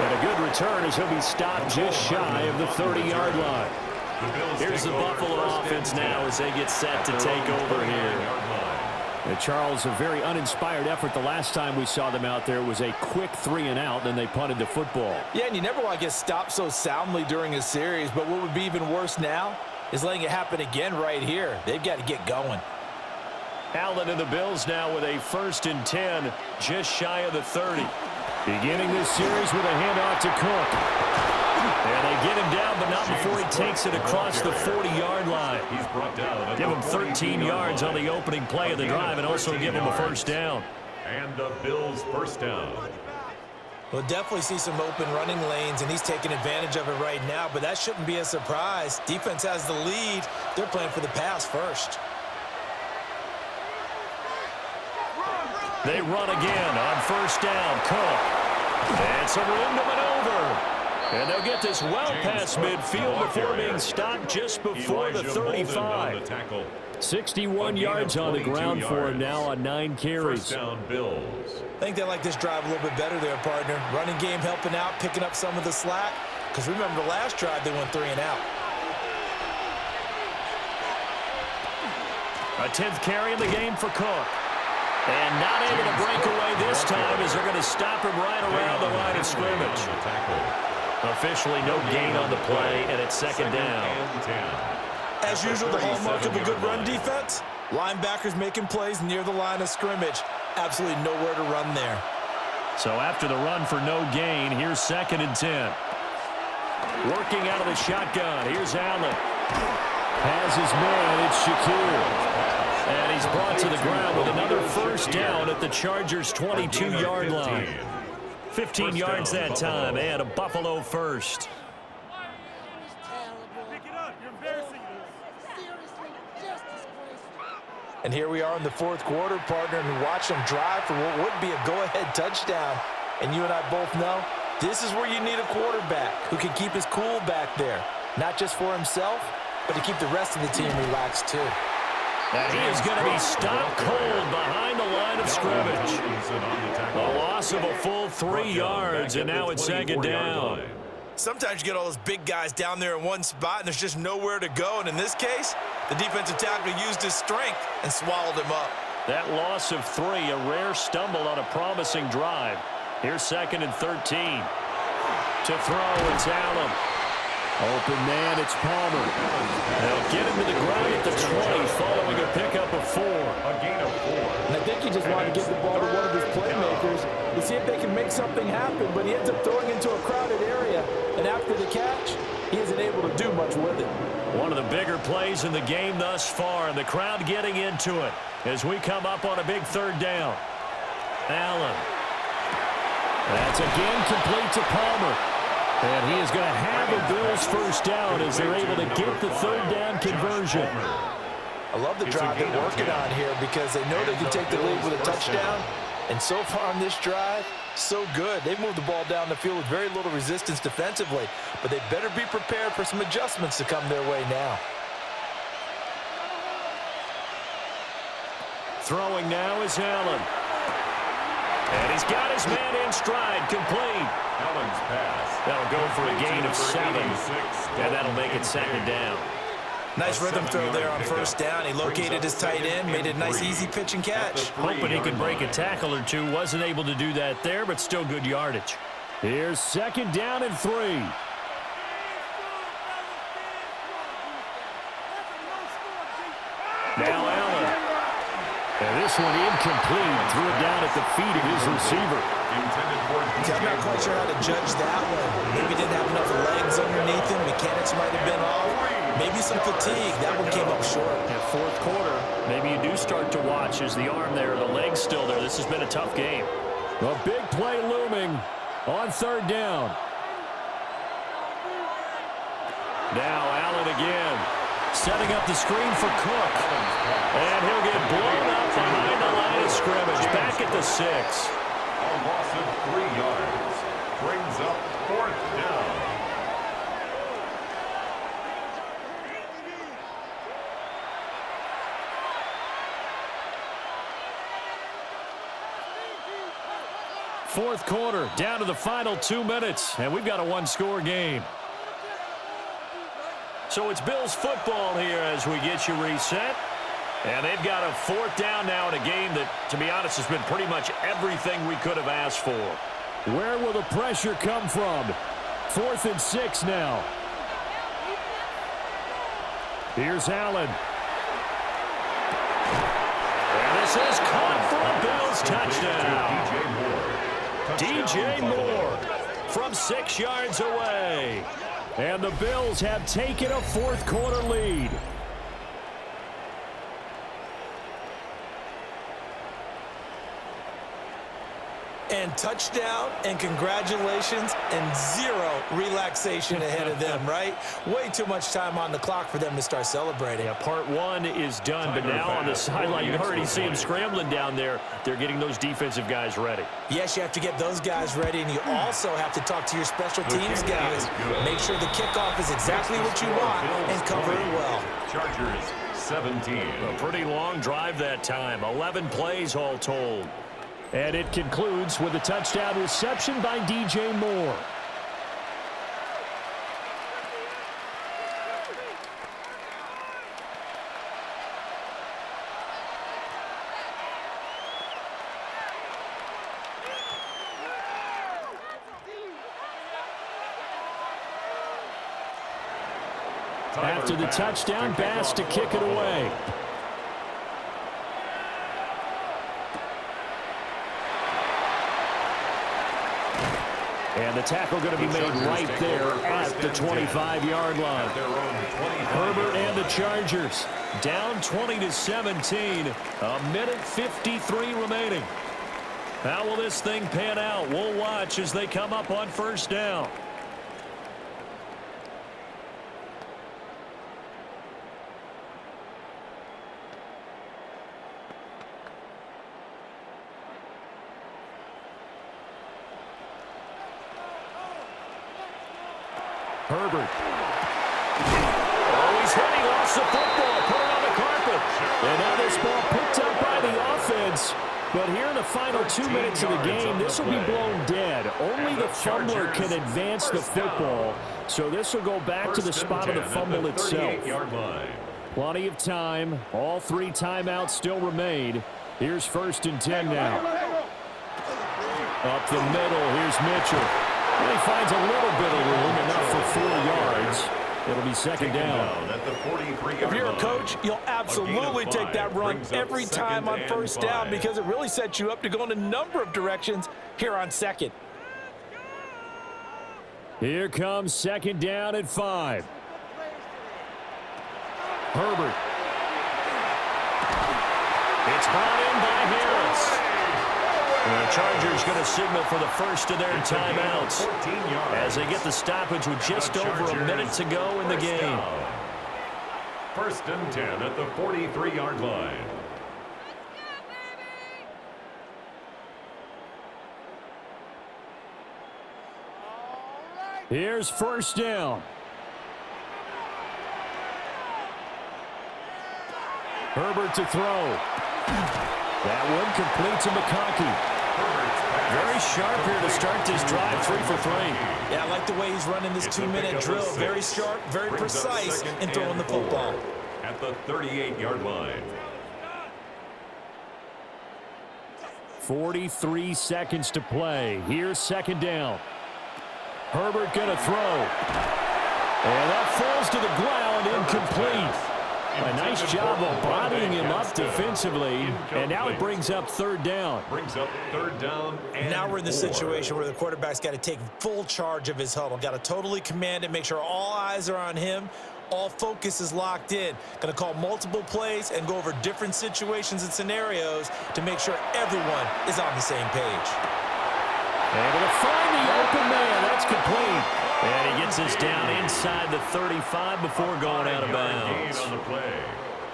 And a good return as he'll be stopped just shy of the 30-yard line. Here's the Buffalo offense now as they get set to take over here. Charles, a very uninspired effort the last time we saw them out there. It was a quick 3-and-out, then they punted the football. Yeah, and you never want to get stopped so soundly during a series, but what would be even worse now is letting it happen again right here. They've got to get going. Allen and the Bills now with a 1st and 10, just shy of the 30. Beginning this series with a handoff to Cook. And they get him down, but not before he takes it across the 40-yard line. Give him 13 yards on the opening play of the drive and also give him a 1st down. And the Bills' 1st down. We'll definitely see some open running lanes, and he's taking advantage of it right now, but that shouldn't be a surprise. Defense has the lead. They're playing for the pass first. They run again on 1st down. Cook. It's a room to maneuver. And they'll get this well past midfield before being stopped just before the 35. 61 yards on the ground for him now on 9 carries. 1st down, Bills. I think they like this drive a little bit better there, partner. Running game helping out, picking up some of the slack. Because remember, the last drive they went 3-and-out. A 10th carry in the game for Cook. And not able to break away this time as they're going to stop him right around the line of scrimmage. Officially no gain on the play, and it's 2nd down. As usual, the hallmark of a good run defense, linebackers making plays near the line of scrimmage. Absolutely nowhere to run there. So after the run for no gain, here's 2nd and 10. Working out of the shotgun, here's Allen. Has his man, it's Shakir. And he's brought to the ground with another 1st down at the Chargers' 22-yard line. 15 yards that time, and a Buffalo 1st. And here we are in the 4th quarter, partner, and watch them drive for what would be a go-ahead touchdown. And you and I both know this is where you need a quarterback who can keep his cool back there, not just for himself, but to keep the rest of the team relaxed too. And he is going to be stopped cold behind the line of scrimmage. A loss of a full 3 yards, and now it's 2nd down. Sometimes you get all those big guys down there in one spot, and there's just nowhere to go. And in this case, the defensive tackle used his strength and swallowed him up. That loss of 3, a rare stumble on a promising drive. Here's 2nd and 13. To throw, it's Allen. Open man, it's Palmer. They'll get him to the ground at the 20, following a pickup of 4. A gain of 4. And I think he just wanted to get the ball to one of his playmakers to see if they can make something happen, but he ends up throwing into a crowded area, and after the catch, he isn't able to do much with it. One of the bigger plays in the game thus far, and the crowd getting into it as we come up on a big 3rd down. Allen. That's again complete to Palmer. And he is going to have a Bills 1st down as they're able to get the 3rd down conversion. I love the drive they're working on here because they know they can take the lead with a touchdown. And so far on this drive, so good. They've moved the ball down the field with very little resistance defensively, but they better be prepared for some adjustments to come their way now. Throwing now is Allen. And he's got his man in stride, complete. Allen's pass. That'll go for a gain of 7, and that'll make it 2nd down. Nice rhythm throw there on 1st down. He located his tight end, made it a nice easy pitch and catch. Hoping he could break a tackle or two. Wasn't able to do that there, but still good yardage. Here's 2nd down and 3. Now Allen. And this one incomplete. Threw it down at the feet of his receiver. I'm not quite sure how to judge that one. Maybe didn't have enough legs underneath him. Mechanics might have been off. Maybe some fatigue. That one came up short. Yeah, 4th quarter, maybe you do start to watch as the arm there, the leg's still there. This has been a tough game. A big play looming on 3rd down. Now Allen again, setting up the screen for Cook. And he'll get blown up behind the line of scrimmage, back at the 6. A loss of 3 yards brings up 4th down. Fourth quarter, down to the final 2 minutes, and we've got a 1-score game. So it's Bills football here as we get you reset. And they've got a 4th down now in a game that, to be honest, has been pretty much everything we could have asked for. Where will the pressure come from? 4th and 6 now. Here's Allen. And this is caught for a Bills touchdown. DJ Moore from 6 yards away. And the Bills have taken a 4th quarter lead. And touchdown, and congratulations, and 0 relaxation ahead of them, right? Way too much time on the clock for them to start celebrating. Yeah, part 1 is done, but now on the sideline, you already see them scrambling down there. They're getting those defensive guys ready. Yes, you have to get those guys ready, and you also have to talk to your special teams guys. Make sure the kickoff is exactly what you want and cover it well. Chargers, 17. A pretty long drive that time, 11 plays all told. And it concludes with a touchdown reception by DJ Moore. After the touchdown, Bass to kick it away. And the tackle going to be made right there at the 25-yard line. Herbert and the Chargers down 20-17. A minute 53 remaining. How will this thing pan out? We'll watch as they come up on 1st down. Herbert. Oh, he's hitting off the football. Put it on the carpet. And now this ball picked up by the offense. But here in the final 2 minutes of the game, this will be blown dead. Only the fumbler can advance the football. So this will go back to the spot of the fumble itself. Plenty of time. All 3 timeouts still remain. Here's 1st and 10 now. Up the middle. Here's Mitchell. He finds a little bit of room, enough for 4 yards. It'll be 2nd down. If you're a coach, you'll absolutely take that run every time on 1st down because it really sets you up to go in a number of directions here on 2nd. Here comes 2nd down at 5. Herbert. It's brought in by Harris. And the Chargers going to signal for the first of their timeouts as they get the stoppage with just over a minute to go in the game. 1st and 10 at the 43-yard line. Here's 1st down. Herbert to throw. That one complete to McConkey. Very sharp here to start this drive, 3 for 3. Yeah, I like the way he's running this 2-minute drill. Very sharp, very precise in throwing the football. At the 38-yard line. 43 seconds to play. Here's 2nd down. Herbert going to throw. And that falls to the ground, incomplete. A nice job of bodying him up defensively, and now it brings up 3rd down. And now we're in the situation where the quarterback's got to take full charge of his huddle. Got to totally command it, make sure all eyes are on him. All focus is locked in. Going to call multiple plays and go over different situations and scenarios to make sure everyone is on the same page. Able to find the open man. That's complete. And he gets us down inside the 35 before going out of bounds.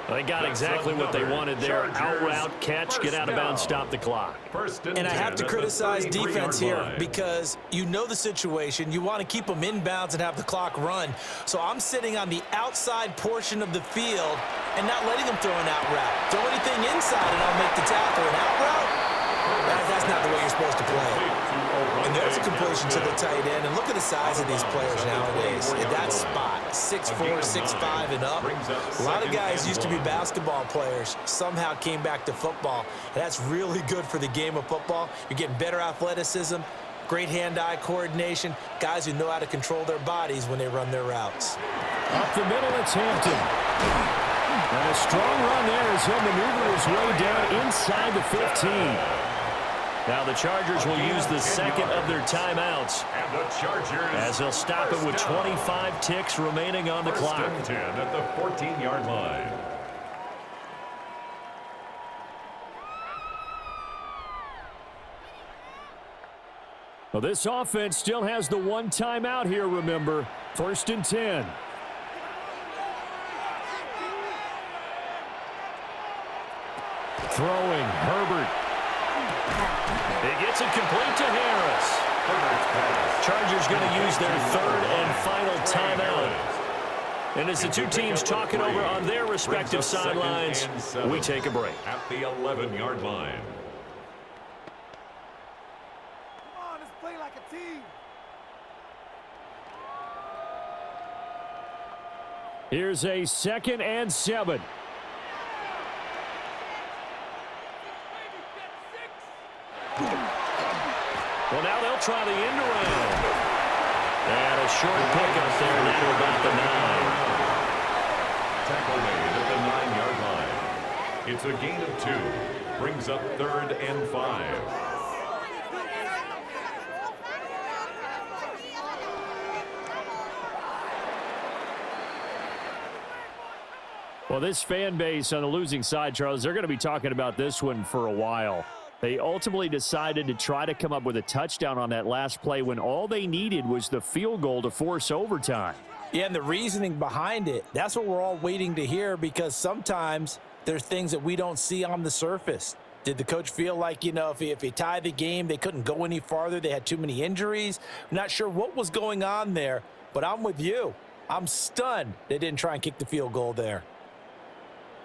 They got exactly what they wanted there. Out route, catch, get out of bounds, stop the clock. And I have to criticize defense here because you know the situation. You want to keep them inbounds and have the clock run. So I'm sitting on the outside portion of the field and not letting them throw an out route. Throw anything inside and I'll make the tackle. An out route? That's not the way you're supposed to play. And there's a completion to the tight end. And look at the size of these players nowadays. At that spot, 6'4", 6'5", and up. A lot of guys used to be basketball players, somehow came back to football. And that's really good for the game of football. You're getting better athleticism, great hand-eye coordination, guys who know how to control their bodies when they run their routes. Up the middle, it's Hampton. And a strong run there as he'll maneuver his way down inside the 15. Now the Chargers will use the second of their timeouts as they'll stop it with 25 ticks remaining on the clock. 10 at the 14-yard line. Well, this offense still has the one timeout here, remember. 1st and 10. Throwing, Herbert. He gets it complete to Harris. Chargers going to use their third and final timeout. And as the two teams talk it over on their respective sidelines, we take a break. At the 11-yard line. Come on, let's play like a team. Here's a 2nd and 7. Well, now they'll try the end around. And a short pickup there down to about the 9. Tackle made at the 9-yard line. It's a gain of 2. Brings up 3rd and 5. Well, this fan base on the losing side, Charles, they're going to be talking about this one for a while. They ultimately decided to try to come up with a touchdown on that last play when all they needed was the field goal to force overtime. Yeah, and the reasoning behind it, that's what we're all waiting to hear, because sometimes there's things that we don't see on the surface. Did the coach feel like, you know, if he tied the game, they couldn't go any farther, they had too many injuries? I'm not sure what was going on there, but I'm with you. I'm stunned they didn't try and kick the field goal there.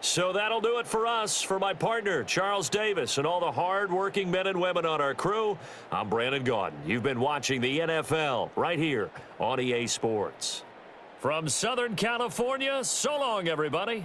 So that'll do it for us. For my partner, Charles Davis, and all the hard-working men and women on our crew, I'm Brandon Gaudin. You've been watching the NFL right here on EA Sports. From Southern California, so long, everybody.